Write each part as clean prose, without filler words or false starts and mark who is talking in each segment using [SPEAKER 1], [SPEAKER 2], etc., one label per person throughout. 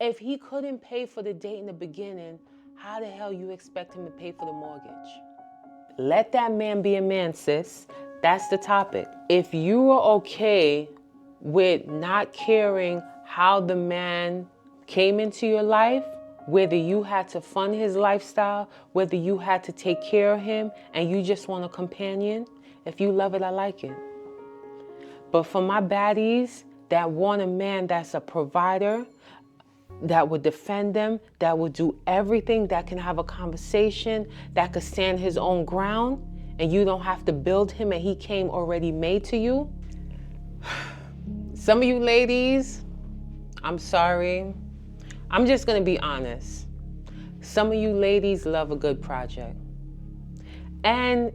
[SPEAKER 1] If he couldn't pay for the date in the beginning, how the hell you expect him to pay for the mortgage? Let that man be a man, sis. That's the topic. If you are okay with not caring how the man came into your life, whether you had to fund his lifestyle, whether you had to take care of him, and you just want a companion, if you love it, I like it. But for my baddies that want a man that's a provider, that would defend them, that would do everything, that can have a conversation, that could stand his own ground, and you don't have to build him and he came already made to you. Some of you ladies, I'm sorry. I'm just gonna be honest. Some of you ladies love a good project. And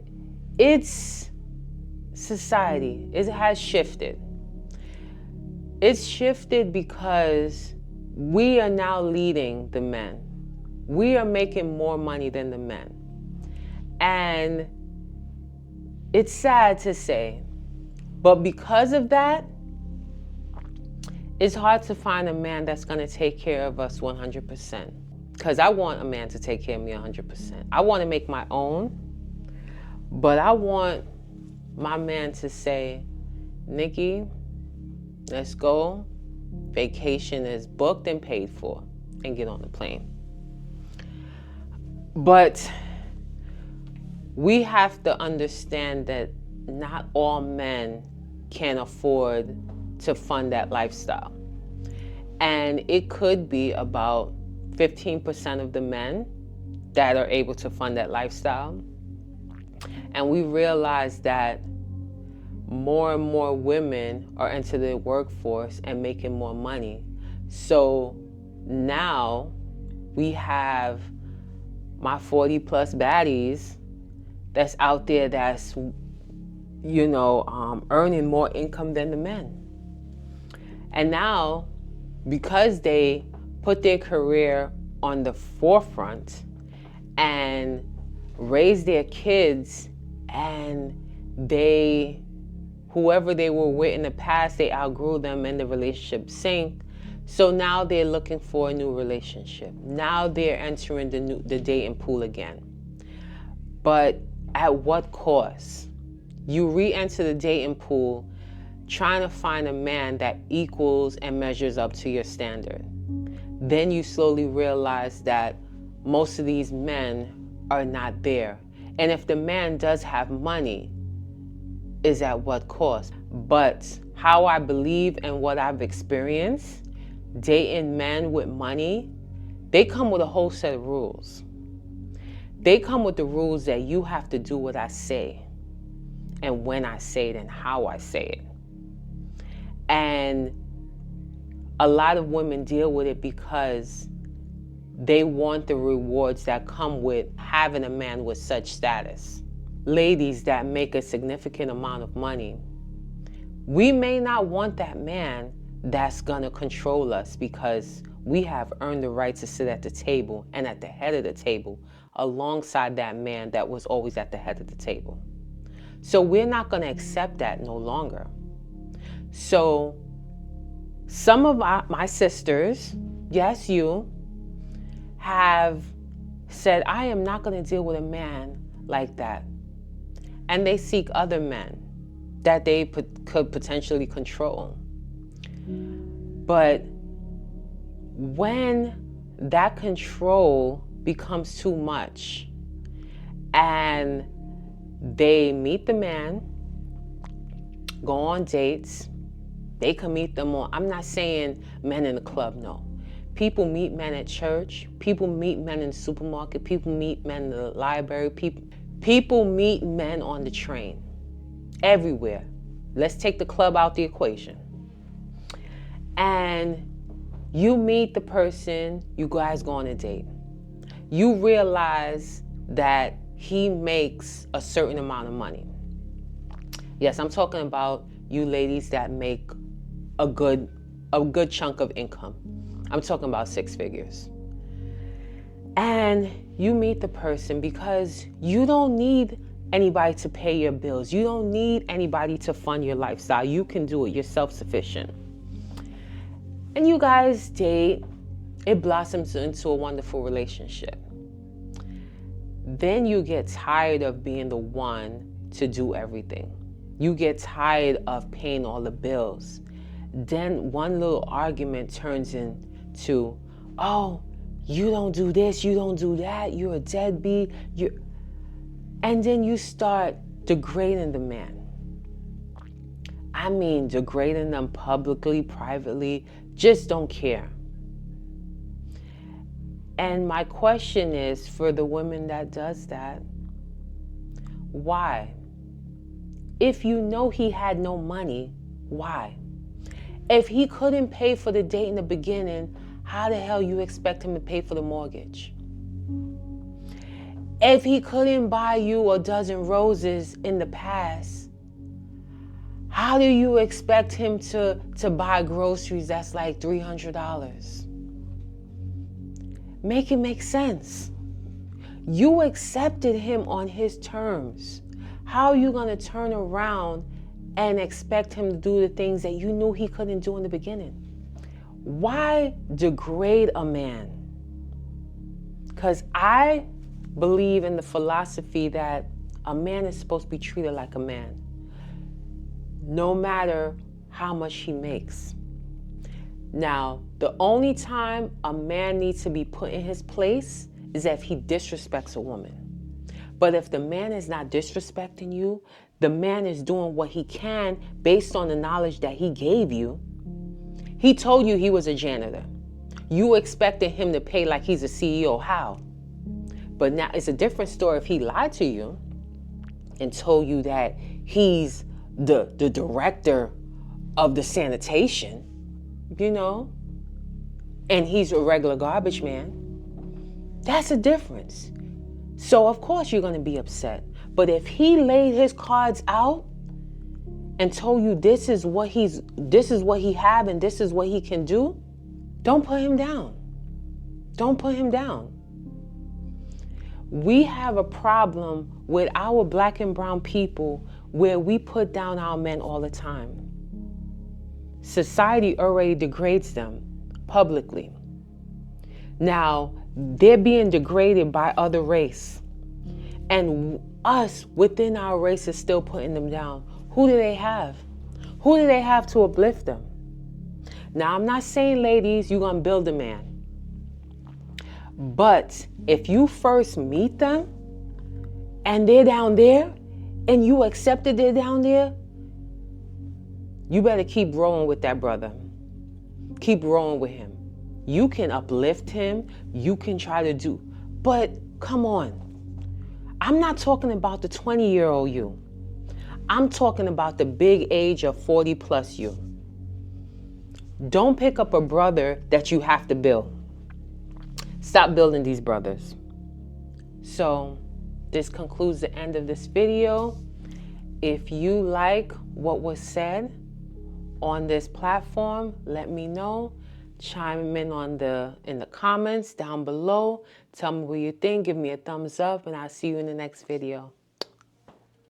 [SPEAKER 1] it's society, it has shifted. It's shifted because we are now leading the men. We are making more money than the men. And it's sad to say, but because of that, it's hard to find a man that's gonna take care of us 100%. Because I want a man to take care of me 100%. I want to make my own, but I want my man to say, Nikki, let's go. Vacation is booked and paid for, and get on the plane. But we have to understand that not all men can afford to fund that lifestyle. And it could be about 15% of the men that are able to fund that lifestyle. And we realize that more and more women are into the workforce and making more money. So now we have my 40 plus baddies that's out there that's, earning more income than the men. And now, because they put their career on the forefront and raise their kids, and whoever they were with in the past, they outgrew them and the relationship sank. So now they're looking for a new relationship. Now they're entering the dating pool again. But at what cost? You re-enter the dating pool trying to find a man that equals and measures up to your standard. Then you slowly realize that most of these men are not there. And if the man does have money, is at what cost? But how I believe and what I've experienced, dating men with money, they come with a whole set of rules. They come with the rules that you have to do what I say, and when I say it, and how I say it. And a lot of women deal with it because they want the rewards that come with having a man with such status. Ladies that make a significant amount of money, we may not want that man that's gonna control us because we have earned the right to sit at the table and at the head of the table alongside that man that was always at the head of the table. So we're not gonna accept that no longer. So some of my sisters, yes, you, have said, I am not gonna deal with a man like that. And they seek other men that they could potentially control. But when that control becomes too much and they meet the man, go on dates, they can meet them on, I'm not saying men in the club, no. People meet men at church, people meet men in the supermarket, people meet men in the library, people meet men on the train, everywhere. Let's take the club out the equation. And you meet the person, you guys go on a date. You realize that he makes a certain amount of money. Yes, I'm talking about you ladies that make a good chunk of income. I'm talking about 6 figures. And you meet the person because you don't need anybody to pay your bills. You don't need anybody to fund your lifestyle. You can do it. You're self-sufficient. And you guys date It blossoms into a wonderful relationship. Then you get tired of being the one to do everything. You get tired of paying all the bills. Then one little argument turns into, oh, you don't do this, you don't do that, you're a deadbeat. And then you start degrading the man. I mean, degrading them publicly, privately, just don't care. And my question is, for the women that does that, why? If you know he had no money, why? If he couldn't pay for the date in the beginning, how the hell you expect him to pay for the mortgage? If he couldn't buy you a dozen roses in the past, how do you expect him to buy groceries that's like $300? Make it make sense. You accepted him on his terms. How are you going to turn around and expect him to do the things that you knew he couldn't do in the beginning? Why degrade a man? Because I believe in the philosophy that a man is supposed to be treated like a man, no matter how much he makes. Now, the only time a man needs to be put in his place is if he disrespects a woman. But if the man is not disrespecting you, the man is doing what he can based on the knowledge that he gave you. He told you he was a janitor. You expected him to pay like he's a CEO. How? But now it's a different story if he lied to you and told you that he's the director of the sanitation, you know, and he's a regular garbage man. That's a difference. So of course you're going to be upset. But if he laid his cards out and told you this is what he have and this is what he can do, don't put him down. Don't put him down. We have a problem with our black and brown people where we put down our men all the time. Society already degrades them publicly. Now, they're being degraded by other race. And us within our race is still putting them down. Who do they have? Who do they have to uplift them? Now, I'm not saying, ladies, you're going to build a man. But if you first meet them and they're down there and you accepted they're down there, you better keep rolling with that brother. Keep rolling with him. You can uplift him. You can try to do, but come on. I'm not talking about the 20-year-old you. I'm talking about the big age of 40 plus you. Don't pick up a brother that you have to build. Stop building these brothers. So this concludes the end of this video. If you like what was said on this platform, let me know. Chime in in the comments down below. Tell me what you think. Give me a thumbs up, and I'll see you in the next video.